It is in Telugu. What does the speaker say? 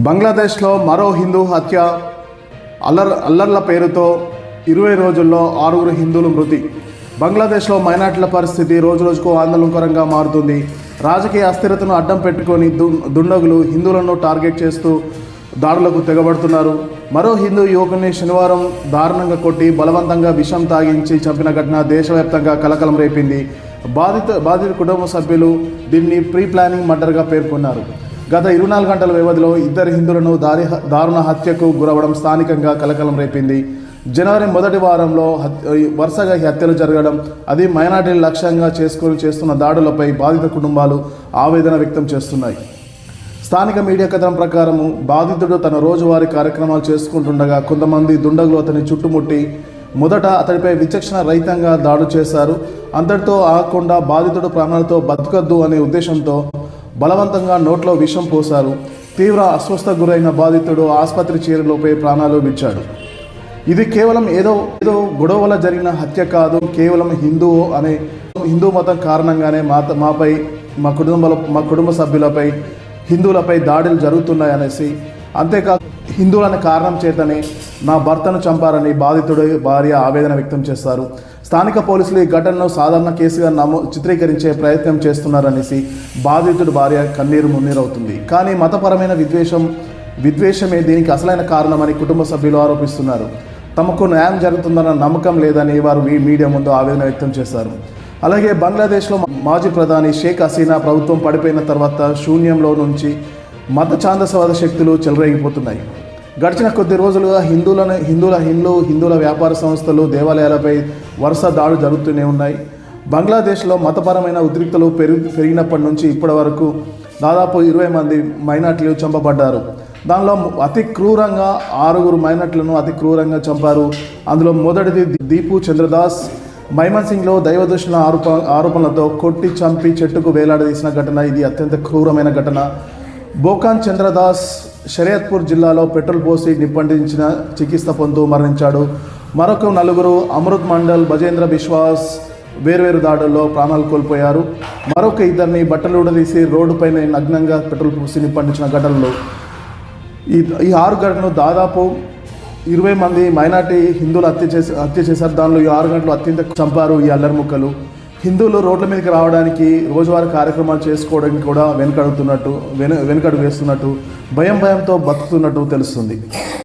బంగ్లాదేశ్లో మరో హిందూ హత్య. అల్లర్ల పేరుతో 20 రోజుల్లో 6 హిందువులు మృతి. బంగ్లాదేశ్లో మైనార్టీల పరిస్థితి రోజురోజుకు ఆందోళనకరంగా మారుతుంది. రాజకీయ అస్థిరతను అడ్డం పెట్టుకొని దుండగులు హిందువులను టార్గెట్ చేస్తూ దాడులకు తెగబడుతున్నారు. మరో హిందూ యువకుని శనివారం దారుణంగా కొట్టి బలవంతంగా విషం తాగించి చంపిన ఘటన దేశవ్యాప్తంగా కలకలం రేపింది. బాధిత కుటుంబ సభ్యులు దీన్ని ప్రీ ప్లానింగ్ మర్డర్గా పేర్కొన్నారు. గత 24 గంటల వ్యవధిలో 2 హిందువులను దారుణ హత్యకు గురవడం స్థానికంగా కలకలం రేపింది. జనవరి మొదటి వారంలో వరుసగా హత్యలు జరగడం, అది మైనార్టీలు లక్ష్యంగా చేస్తున్న దాడులపై బాధిత కుటుంబాలు ఆవేదన వ్యక్తం చేస్తున్నాయి. స్థానిక మీడియా కథనం ప్రకారం బాధితుడు తన రోజువారీ కార్యక్రమాలు చేసుకుంటుండగా కొంతమంది దుండగులు అతని చుట్టుముట్టి మొదట అతడిపై విచక్షణ రహితంగా దాడి చేశారు. అంతటితో ఆగకుండా బాధితుడు ప్రాణాలతో బతకద్దు అనే ఉద్దేశంతో బలవంతంగా నోట్లో విషం పోశారు. తీవ్ర అస్వస్థకు గురైన బాధితుడు ఆసుపత్రి చేరేలోపే ప్రాణాలు విడిచాడు. ఇది కేవలం ఏదో గొడవల జరిగిన హత్య కాదు. కేవలం హిందూ మతం కారణంగానే మాపై మా కుటుంబ సభ్యులపై హిందువులపై దాడులు జరుగుతున్నాయనేసి, అంతేకాదు హిందువులనే కారణం చేతనే నా భర్తను చంపారని బాధితుడి భార్య ఆవేదన వ్యక్తం చేస్తారు. స్థానిక పోలీసులు ఈ ఘటనను సాధారణ కేసుగా చిత్రీకరించే ప్రయత్నం చేస్తున్నారనేసి బాధితుడి భార్య కన్నీరు మున్నీరవుతుంది. కానీ మతపరమైన విద్వేషమే దీనికి అసలైన కారణమని కుటుంబ సభ్యులు ఆరోపిస్తున్నారు. తమకు న్యాయం జరుగుతుందన్న నమ్మకం లేదని వారు మీడియా ముందు ఆవేదన వ్యక్తం చేశారు. అలాగే బంగ్లాదేశ్లో మాజీ ప్రధాని షేక్ హసీనా ప్రభుత్వం పడిపోయిన తర్వాత శూన్యంలో నుంచి మత ఛాందసవాద శక్తులు చెలరేగిపోతున్నాయి. గడిచిన కొద్ది రోజులుగా హిందువుల వ్యాపార సంస్థలు, దేవాలయాలపై వరుస దాడులు జరుగుతూనే ఉన్నాయి. బంగ్లాదేశ్లో మతపరమైన ఉద్రిక్తలు పెరిగినప్పటి నుంచి ఇప్పటి వరకు దాదాపు 20 మంది మైనార్టీలు చంపబడ్డారు. దానిలో అతి క్రూరంగా 6 మైనార్టీలను అతి క్రూరంగా చంపారు. అందులో మొదటిది దీపు చంద్రదాస్. మైమన్ సింగ్లో దైవదూషణ ఆరోపణలతో కొట్టి చంపి చెట్టుకు వేలాడదీసిన ఘటన. ఇది అత్యంత క్రూరమైన ఘటన. బోకాన్ చంద్రదాస్ షరియత్పూర్ జిల్లాలో పెట్రోల్ పోసి నిప్పంటించిన చికిత్స పొందుతూ మరణించాడు. మరొక 4 అమృత్ మండల్, బజేంద్ర బిశ్వాస్ వేర్వేరు దాడుల్లో ప్రాణాలు కోల్పోయారు. మరొక 2 బట్టలు ఊడదీసి రోడ్డుపైన నగ్నంగా పెట్రోల్ పోసి నిప్పంటించిన ఘటనలు. ఈ 6 ఘటనలు దాదాపు 20 మంది మైనార్టీ హిందువులు హత్య చేశారు. దానిలో ఈ 6 గంటలు అత్యంత చంపారు ఈ అల్లరి ముక్కలు. హిందువులు రోడ్ల మీదకి రావడానికి, రోజువారీ కార్యక్రమాలు చేసుకోవడానికి కూడా వెనుకడుగు వేస్తున్నట్టు, భయంతో బతుకుతున్నట్టు తెలుస్తుంది.